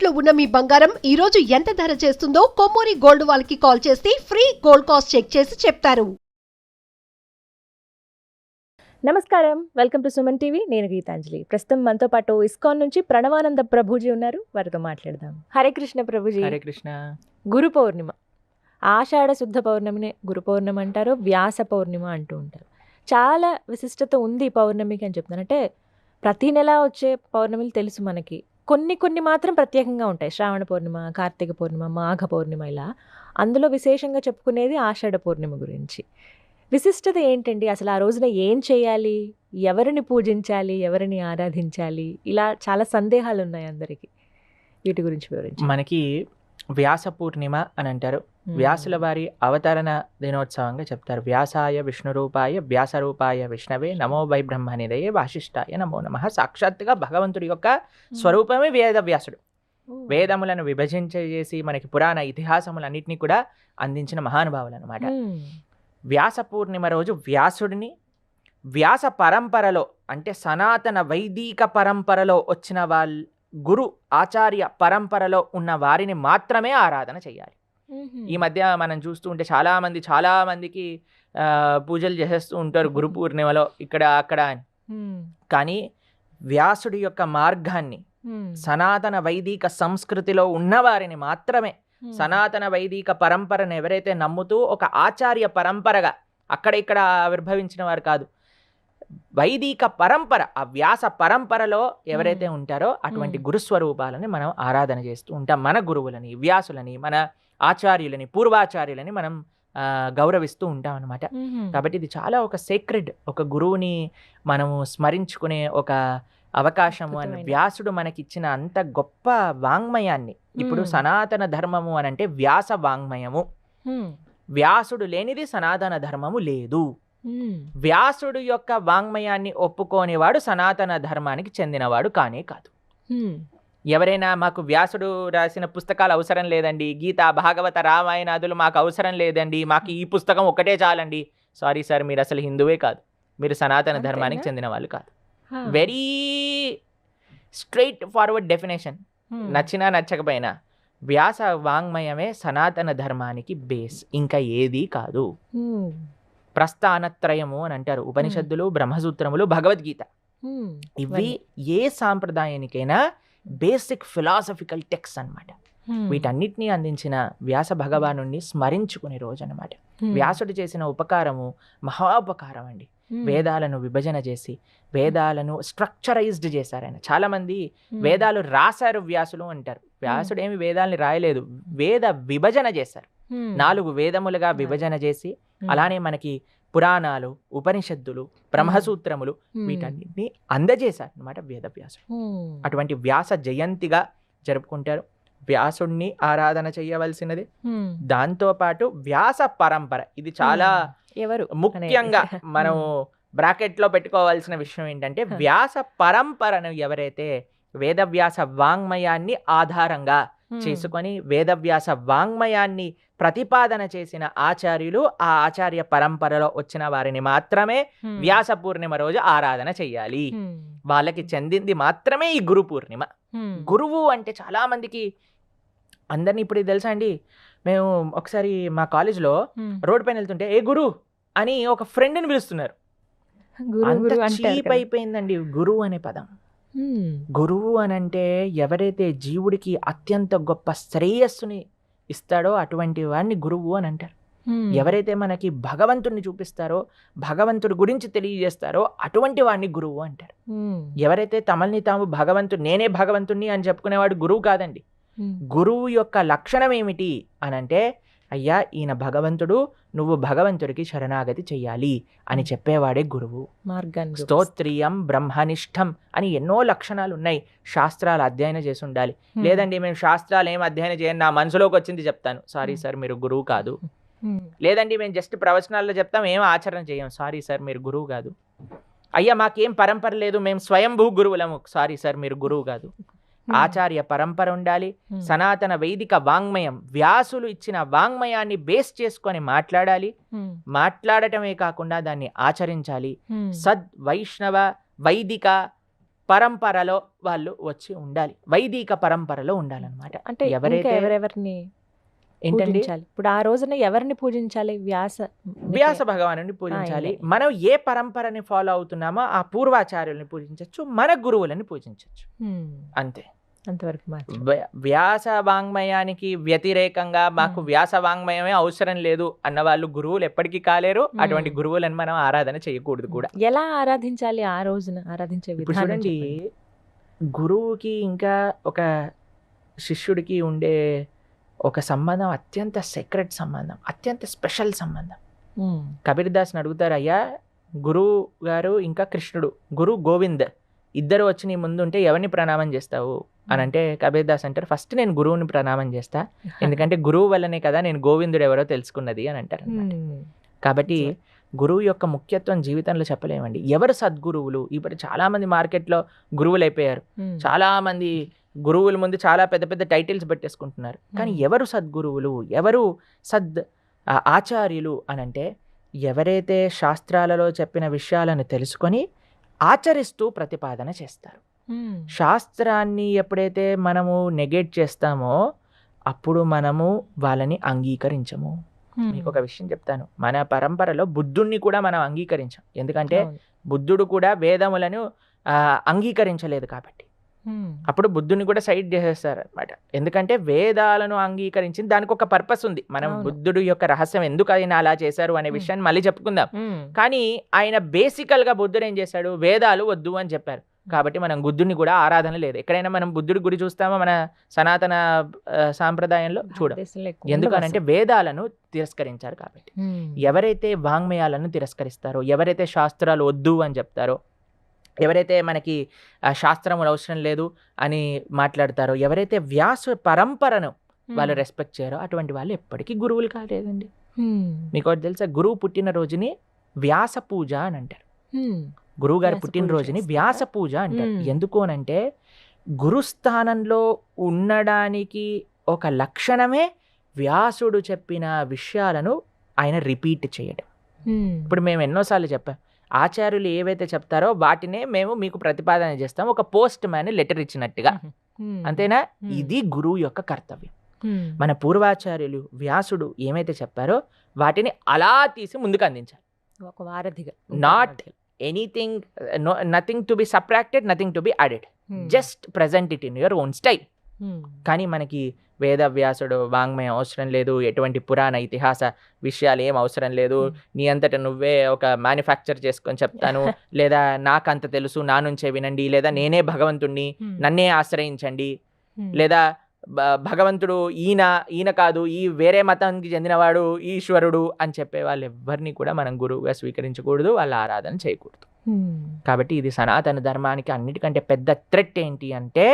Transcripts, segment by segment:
తాకట్టులో ఉన్న మీ బంగారం ఈ రోజు ఎంత ధర చేస్తుందో కొమ్మూరి గోల్డ్ వాళ్ళకి కాల్ చేస్తే ఫ్రీ గోల్డ్ కాస్ట్ చెక్ చేసి చెప్తారు. నమస్కారం, వెల్కమ్ టు సుమన్ టీవీ. నేను గీతాంజలి. ప్రస్తుతం మనతో పాటు ఇస్కాన్ నుంచి ప్రణవానంద ప్రభుజీ ఉన్నారు. వారితో మాట్లాడదాం. హరే కృష్ణ ప్రభుజీ. హరే కృష్ణ. గురు పౌర్ణిమ, ఆషాఢ శుద్ధ పౌర్ణమిని గురు పౌర్ణమి అంటారు, వ్యాస పౌర్ణిమ అంటూ ఉంటారు. చాలా విశిష్టత ఉంది ఈ పౌర్ణమికి అని చెప్తాను. అంటే ప్రతి నెల వచ్చే పౌర్ణమిలు తెలుసు మనకి, కొన్ని మాత్రం ప్రత్యేకంగా ఉంటాయి. శ్రావణ పౌర్ణిమ, కార్తీక పౌర్ణిమ, మాఘ పౌర్ణిమ, ఇలా. అందులో విశేషంగా చెప్పుకునేది ఆషాఢ పౌర్ణిమ గురించి. విశిష్టత ఏంటండి? అసలు ఆ రోజున ఏం చేయాలి, ఎవరిని పూజించాలి, ఎవరిని ఆరాధించాలి, ఇలా చాలా సందేహాలు ఉన్నాయి అందరికీ. వీటి గురించి వివరించి. మనకి వ్యాస పూర్ణిమ అని అంటారు. వ్యాసుల వారి అవతరణ దినోత్సవంగా చెప్తారు. వ్యాసాయ విష్ణురూపాయ వ్యాసరూపాయ విష్ణవే నమో వై బ్రహ్మనిదయే వాసిష్ఠాయ నమో నమః. సాక్షాత్తుగా భగవంతుడి యొక్క స్వరూపమే వేదవ్యాసుడు. వేదములను విభజించేసి మనకి పురాణ ఇతిహాసములన్నింటినీ కూడా అందించిన మహానుభావులు అనమాట. వ్యాస పూర్ణిమ రోజు వ్యాసుడిని వ్యాస పరంపరలో, అంటే సనాతన వైదిక పరంపరలో వచ్చిన గురు ఆచార్య పరంపరలో ఉన్న వారిని మాత్రమే ఆరాధన చేయాలి. ఈ మధ్య మనం చూస్తూ ఉంటే చాలా మందికి పూజలు చేసేస్తూ ఉంటారు గురు పూర్ణిమలో ఇక్కడ అక్కడ అని. కానీ వ్యాసుడి యొక్క మార్గాన్ని, సనాతన వైదిక సంస్కృతిలో ఉన్న వారిని మాత్రమే, సనాతన వైదిక పరంపరను ఎవరైతే నమ్ముతూ ఒక ఆచార్య పరంపరగా అక్కడ ఇక్కడ ఆవిర్భవించిన వారు కాదు, వైదిక పరంపర, ఆ వ్యాస పరంపరలో ఎవరైతే ఉంటారో అటువంటి గురుస్వరూపాలని మనం ఆరాధన చేస్తూ ఉంటాం. మన గురువులని, వ్యాసులని, మన ఆచార్యులని, పూర్వాచార్యులని మనం గౌరవిస్తూ ఉంటాం అనమాట. కాబట్టి ఇది చాలా ఒక సేక్రెడ్, ఒక గురువుని మనము స్మరించుకునే ఒక అవకాశము అని వ్యాసుడు మనకిచ్చిన అంత గొప్ప వాంగ్మయాన్ని. ఇప్పుడు సనాతన ధర్మము అని అంటే వ్యాస వాంగ్మయము. వ్యాసుడు లేనిది సనాతన ధర్మము లేదు. వ్యాసుడు యొక్క వాంగ్మయాన్ని ఒప్పుకోనివాడు సనాతన ధర్మానికి చెందినవాడు కానే కాదు. ఎవరైనా మాకు వ్యాసుడు రాసిన పుస్తకాలు అవసరం లేదండి, గీత భాగవత రామాయణాదులు మాకు అవసరం లేదండి, మాకు ఈ పుస్తకం ఒకటే చాలండి, సారీ సార్, మీరు అసలు హిందువే కాదు, మీరు సనాతన ధర్మానికి చెందిన వాళ్ళు కాదు. Very straight forward definition. నచ్చినా నచ్చకపోయినా వ్యాస వాంగ్మయమే సనాతన ధర్మానికి బేస్, ఇంకా ఏదీ కాదు. ప్రస్థానత్రయము అని అంటారు ఉపనిషత్తులు, బ్రహ్మసూత్రములు, భగవద్గీత. ఇవి ఏ సాంప్రదాయానికైనా బేసిక్ ఫిలాసఫికల్ టెక్స్ట్ అన్నమాట. వీటన్నిటినీ అందించిన వ్యాస భగవానుణ్ణి స్మరించుకునే రోజు అనమాట. వ్యాసుడు చేసిన ఉపకారము మహోపకారం అండి. వేదాలను విభజన చేసి వేదాలను స్ట్రక్చరైజ్డ్ చేశారు ఆయన. చాలా మంది వేదాలు రాశారు వ్యాసులు అంటారు. వ్యాసుడు ఏమి వేదాలని రాయలేదు, వేద విభజన చేశారు. 4 వేదములుగా విభజన చేసి, అలానే మనకి పురాణాలు, ఉపనిషత్తులు, బ్రహ్మసూత్రములు, వీటన్నిటిని అందజేశారు అనమాట వేదవ్యాసుడు. అటువంటి వ్యాస జయంతిగా జరుపుకుంటారు. వ్యాసుడిని ఆరాధన చేయవలసినది. దాంతో పాటు వ్యాస పరంపర, ఇది చాలా ముఖ్యంగా మనం బ్రాకెట్ లో పెట్టుకోవాల్సిన విషయం ఏంటంటే, వ్యాస పరంపరను ఎవరైతే వేదవ్యాస వాంగ్మయాన్ని ఆధారంగా చేసుకొని వేదవ్యాస వాంగ్మయాన్ని ప్రతిపాదన చేసిన ఆచార్యులు, ఆ ఆచార్య పరంపరలో వచ్చిన వారిని మాత్రమే వ్యాస పూర్ణిమ రోజు ఆరాధన చెయ్యాలి. వాళ్ళకి చెందింది మాత్రమే ఈ గురు పూర్ణిమ. గురువు అంటే చాలా మందికి, అందరినీ ఇప్పుడు తెలుసా అండి, మేము ఒకసారి మా కాలేజ్లో రోడ్ పైన వెళ్తుంటే ఏ గురు అని ఒక ఫ్రెండ్ని పిలుస్తున్నారు. అంత చీప్ అయిపోయిందండి గురువు అనే పదం. గురువు అని అంటే ఎవరైతే జీవుడికి అత్యంత గొప్ప శ్రేయస్సుని ఇస్తాడో అటువంటి వాడిని గురువు అని అంటారు. ఎవరైతే మనకి భగవంతుడిని చూపిస్తారో, భగవంతుడి గురించి తెలియజేస్తారో అటువంటి వాడిని గురువు అంటారు. ఎవరైతే తమల్ని తాము నేనే భగవంతుడిని అని చెప్పుకునేవాడు గురువు కాదండి. గురువు యొక్క లక్షణం ఏమిటి అని అంటే, అయ్యా ఈయన భగవంతుడు, నువ్వు భగవంతుడికి శరణాగతి చెయ్యాలి అని చెప్పేవాడే గురువు. స్తోత్రియం బ్రహ్మనిష్టం అని ఎన్నో లక్షణాలు ఉన్నాయి. శాస్త్రాలు అధ్యయనం చేసి ఉండాలి. లేదండి మేము శాస్త్రాలు ఏం అధ్యయనం చేయను, నా మనసులోకి వచ్చింది చెప్తాను, సారీ సార్ మీరు గురువు కాదు. లేదండి మేము జస్ట్ ప్రవచనాల్లో చెప్తాం, ఏం ఆచరణ చేయం, సారీ సార్ మీరు గురువు కాదు. అయ్యా మాకేం పరంపర లేదు, మేము స్వయంభూ గురువులము, సారీ సార్ మీరు గురువు కాదు. ఆచార్య పరంపర ఉండాలి. సనాతన వైదిక వాంగ్మయం, వ్యాసులు ఇచ్చిన వాంగ్మయాన్ని బేస్ చేసుకొని మాట్లాడాలి. మాట్లాడటమే కాకుండా దాన్ని ఆచరించాలి. సద్ వైష్ణవ వైదిక పరంపరలో వాళ్ళు వచ్చి ఉండాలి, వైదిక పరంపరలో ఉండాలన్నమాట. అంటే ఎవరైతే ఎవరెవరిని ఏంటండి పూజించాలి ఇప్పుడు ఆ రోజున ఎవరిని పూజించాలి? వ్యాస భగవానుని పూజించాలి. మనం ఏ పరంపరని ఫాలో అవుతున్నామో ఆ పూర్వాచార్యుల్ని పూజించవచ్చు, మన గురువులని పూజించవచ్చు, అంతే. అంతవరకు మాత్రం. వ్యాస వాంగ్మయానికి వ్యతిరేకంగా మాకు వ్యాస వాంగ్మయమే అవసరం లేదు అన్న వాళ్ళు గురువులు ఎప్పటికీ కాలేరు. అటువంటి గురువులను మనం ఆరాధన చేయకూడదు కూడా. ఎలా ఆరాధించాలి ఆ రోజున? ఆరాధించే ఇప్పుడు విధానం చూడండి, చెప్పండి. గురువుకి ఇంకా ఒక శిష్యుడికి ఉండే ఒక సంబంధం అత్యంత సెక్రెట్ సంబంధం, అత్యంత స్పెషల్ సంబంధం. కబీర్ దాస్ని అడుగుతారు, అయ్యా గురువు గారు ఇంకా కృష్ణుడు, గురు గోవింద్ ఇద్దరు వచ్చి నీ ముందు ఉంటే ఎవరిని ప్రణామం చేస్తావు అని అంటే కబీర్ దాస్ అంటారు, ఫస్ట్ నేను గురువుని ప్రణామం చేస్తా, ఎందుకంటే గురువు వల్లనే కదా నేను గోవిందుడు ఎవరో తెలుసుకున్నది అని అంటారు. కాబట్టి గురువు యొక్క ముఖ్యత్వం జీవితంలో చెప్పలేమండి. ఎవరు సద్గురువులు? ఇప్పుడు చాలా మంది మార్కెట్లో గురువులు అయిపోయారు, చాలా మంది గురువుల ముందు చాలా పెద్ద పెద్ద టైటిల్స్ పెట్టేసుకుంటున్నారు. కానీ ఎవరు సద్గురువులు, ఎవరు ఆచార్యులు అని అంటే ఎవరైతే శాస్త్రాలలో చెప్పిన విషయాలను తెలుసుకొని ఆచరిస్తూ ప్రతిపాదన చేస్తారు. శాస్త్రాన్ని ఎప్పుడైతే మనము నెగెట్ చేస్తామో అప్పుడు మనము వాళ్ళని అంగీకరించము. మీకు ఒక విషయం చెప్తాను, మన పరంపరలో బుద్ధుణ్ణి కూడా మనం అంగీకరించాం, ఎందుకంటే బుద్ధుడు కూడా వేదములను అంగీకరించలేదు కాబట్టి. అప్పుడు బుద్ధుని కూడా సైడ్ చేసేస్తారు అనమాట. ఎందుకంటే వేదాలను అంగీకరించింది దానికి ఒక పర్పస్ ఉంది. మనం బుద్ధుడు యొక్క రహస్యం ఎందుకు ఆయన అలా చేశారు అనే విషయాన్ని మళ్ళీ చెప్పుకుందాం. కానీ ఆయన బేసికల్ గా బుద్ధుడు ఏం చేశాడు, వేదాలు వద్దు అని చెప్పారు. కాబట్టి మనం బుద్ధుడిని కూడా ఆరాధన లేదు. ఎక్కడైనా మనం బుద్ధుడి గుడి చూస్తామో మన సనాతన సాంప్రదాయంలో చూడం. ఎందుకనంటే వేదాలను తిరస్కరించారు కాబట్టి. ఎవరైతే వాంగ్మయాలను తిరస్కరిస్తారో, ఎవరైతే శాస్త్రాలు వద్దు అని చెప్తారో, ఎవరైతే మనకి శాస్త్రములు అవసరం లేదు అని మాట్లాడతారో, ఎవరైతే వ్యాస పరంపరను వాళ్ళు రెస్పెక్ట్ చేయరో అటువంటి వాళ్ళు ఎప్పటికీ గురువులు కాలేదండి. మీకు ఒకటి తెలుసా, గురువు పుట్టినరోజుని వ్యాస పూజ అని అంటారు. గురువు గారి పుట్టినరోజుని వ్యాస పూజ అంటారు. ఎందుకు అనంటే గురుస్థానంలో ఉండడానికి ఒక లక్షణమే వ్యాసుడు చెప్పిన విషయాలను ఆయన రిపీట్ చేయడం. ఇప్పుడు మేము ఎన్నోసార్లు చెప్పాం, ఆచార్యులు ఏవైతే చెప్తారో వాటినే మేము మీకు ప్రతిపాదన చేస్తాం, ఒక పోస్ట్ మ్యాన్ లెటర్ ఇచ్చినట్టుగా, అంతేనా? ఇది గురువు యొక్క కర్తవ్యం. మన పూర్వాచార్యులు వ్యాసుడు ఏమైతే చెప్పారో వాటిని అలా తీసి ముందుకు అందించాలి. ఒక వారధిగా, not anything, nothing to be subtracted, nothing to be added, just present it in your own style. కానీ మనకి వేదవ్యాసుడు వాంగ్మయం అవసరం లేదు, ఎటువంటి పురాణ ఇతిహాస విషయాలు ఏం అవసరం లేదు, నీ అంతటా నువ్వే ఒక మ్యానుఫ్యాక్చర్ చేసుకొని చెప్తాను, లేదా నాకంత తెలుసు నా నుంచే వినండి, లేదా నేనే భగవంతుణ్ణి నన్నే ఆశ్రయించండి, లేదా భగవంతుడు ఈయన కాదు, ఈ వేరే మతానికి చెందినవాడు ఈశ్వరుడు అని చెప్పే వాళ్ళు ఎవరిని కూడా మనం గురువుగా స్వీకరించకూడదు, వాళ్ళ ఆరాధన చేయకూడదు. కాబట్టి ఇది సనాతన ధర్మానికి అన్నిటికంటే పెద్ద థ్రెట్ ఏంటి అంటే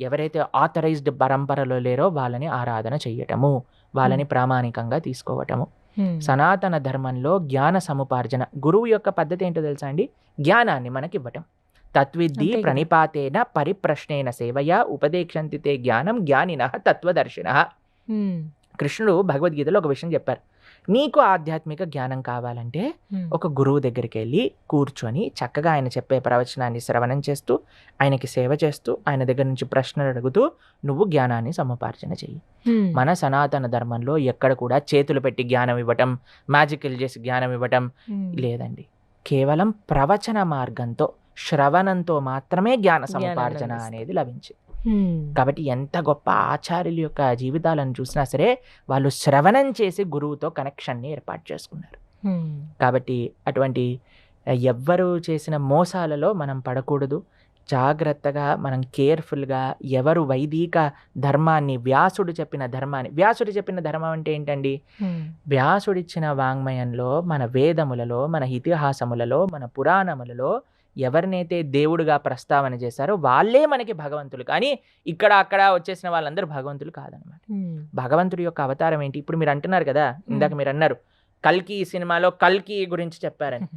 ఎవరైతే ఆథరైజ్డ్ పరంపరలో లేరో వాళ్ళని ఆరాధన చెయ్యటము, వాళ్ళని ప్రామాణికంగా తీసుకోవటము. సనాతన ధర్మంలో జ్ఞాన సముపార్జన, గురువు యొక్క పద్ధతి ఏంటో తెలుసా అండి? జ్ఞానాన్ని మనకి ఇవ్వటం. తత్విద్ధి ప్రణిపాతేన పరిప్రశ్నేన సేవయా ఉపదేక్షంతి తే జ్ఞానం జ్ఞానినః తత్వదర్శినః. కృష్ణుడు భగవద్గీతలో ఒక విషయం చెప్పారు, నీకు ఆధ్యాత్మిక జ్ఞానం కావాలంటే ఒక గురువు దగ్గరికి వెళ్ళి కూర్చొని చక్కగా ఆయన చెప్పే ప్రవచనాన్ని శ్రవణం చేస్తూ, ఆయనకి సేవ చేస్తూ, ఆయన దగ్గర నుంచి ప్రశ్నలు అడుగుతూ నువ్వు జ్ఞానాన్ని సముపార్జన చెయ్యి. మన సనాతన ధర్మంలో ఎక్కడ కూడా చేతులు పెట్టి జ్ఞానం ఇవ్వటం, మ్యాజికల్ చేసి జ్ఞానం ఇవ్వటం లేదండి. కేవలం ప్రవచన మార్గంతో, శ్రవణంతో మాత్రమే జ్ఞాన సముపార్జన అనేది లభించింది. కాబట్టి ఎంత గొప్ప ఆచార్యుల యొక్క జీవితాలను చూసినా సరే వాళ్ళు శ్రవణం చేసి గురువుతో కనెక్షన్ని ఏర్పాటు చేసుకున్నారు. కాబట్టి అటువంటి ఎవ్వరు చేసిన మోసాలలో మనం పడకూడదు. జాగ్రత్తగా మనం కేర్ఫుల్గా ఎవరు వైదిక ధర్మాన్ని, వ్యాసుడు చెప్పిన ధర్మం అంటే ఏంటండి? వ్యాసుడిచ్చిన వాంగ్మయంలో, మన వేదములలో, మన ఇతిహాసములలో, మన పురాణములలో ఎవరినైతే దేవుడిగా ప్రస్తావన చేశారో వాళ్ళే మనకి భగవంతులు. కానీ ఇక్కడ అక్కడ వచ్చేసిన వాళ్ళందరూ భగవంతులు కాదనమాట. భగవంతుడి యొక్క అవతారం ఏంటి? ఇప్పుడు మీరు అంటున్నారు కదా, ఇందాక మీరు అన్నారు కల్కి సినిమాలో కల్కి గురించి చెప్పారని.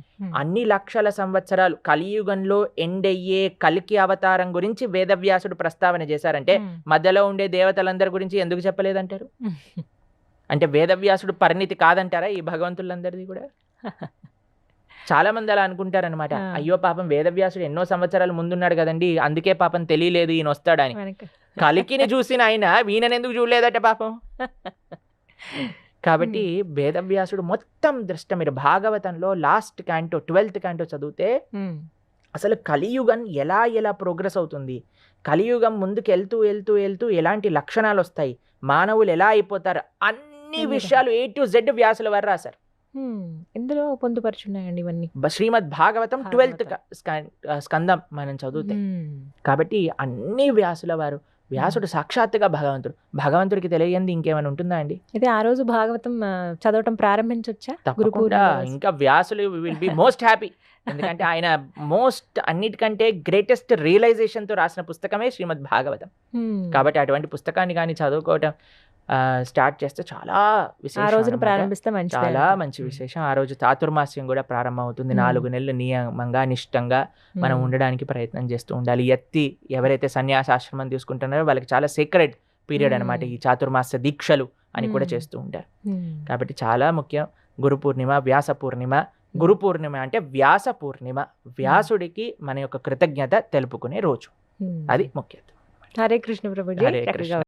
అన్ని లక్షల సంవత్సరాలు కలియుగంలో ఎండ్ అయ్యే కల్కి అవతారం గురించి వేదవ్యాసుడు ప్రస్తావన చేశారంటే మధ్యలో ఉండే దేవతలందరి గురించి ఎందుకు చెప్పలేదంటారు? అంటే వేదవ్యాసుడు పరిణితి కాదంటారా ఈ భగవంతులందరిది కూడా? చాలా మంది అలా అనుకుంటారనమాట. ఆ. అయ్యో పాపం వేదవ్యాసుడు ఎన్నో సంవత్సరాల ముందున్నాడు కదండి, అందుకే పాపం తెలియలేదు ఈయన వస్తాడని. మనకి కలికిని చూసిన ఆయన వీణనెందుకు చూడలేదట పాపం. కాబట్టి వేదవ్యాసుడు మొత్తం దృష్ట, మీరు భాగవతంలో లాస్ట్ క్యాంటో 12th క్యాంటో చదివితే అసలు కలియుగం ఎలా ఎలా ప్రోగ్రెస్ అవుతుంది, కలియుగం ముందుకు వెళ్తూ వెళ్తూ వెళ్తూ ఎలాంటి లక్షణాలు వస్తాయి, మానవులు ఎలా అయిపోతారు, అన్ని విషయాలు A to Z వ్యాసుల వారు రాశారు. ఇందులో పొందుపరుచున్నాయండి ఇవన్నీ. శ్రీమద్ భాగవతం 12th స్కందం మనం చదివితే. కాబట్టి అన్ని వ్యాసుల వారు, వ్యాసుడు సాక్షాత్తుగా భగవంతుడికి తెలియంది ఇంకేమైనా ఉంటుందా అండి? అయితే ఆ రోజు భాగవతం చదవటం ప్రారంభించొచ్చా? తప్పకుండా. ఇంకా వ్యాసులు విల్ బి మోస్ట్ హ్యాపీ. ఎందుకంటే ఆయన అన్నిటికంటే గ్రేటెస్ట్ రియలైజేషన్ తో రాసిన పుస్తకమే శ్రీమద్ భాగవతం. కాబట్టి అటువంటి పుస్తకాన్ని కానీ చదువుకోవటం స్టార్ట్ చేస్తే చాలా విశేషం. ఆ రోజున అన్నమాట. ప్రారంభిస్తే చాలా మంచి విశేషం. ఆ రోజు చాతుర్మాస్యం కూడా ప్రారంభం అవుతుంది. 4 నెలలు నియమంగా నిష్టంగా మనం ఉండడానికి ప్రయత్నం చేస్తూ ఉండాలి. ఎవరైతే సన్యాసాశ్రమం తీసుకుంటున్నారో వాళ్ళకి చాలా సీక్రెట్ పీరియడ్ అనమాట ఈ చాతుర్మాస్య దీక్షలు అని కూడా చేస్తూ ఉంటారు. కాబట్టి చాలా ముఖ్యం. గురు పూర్ణిమ, వ్యాస పూర్ణిమ. గురు పూర్ణిమ అంటే వ్యాస పూర్ణిమ, వ్యాసుడికి మన యొక్క కృతజ్ఞత తెలుపుకునే రోజు. అది ముఖ్యత. హరే కృష్ణ ప్రభుజీ. హరే కృష్ణ.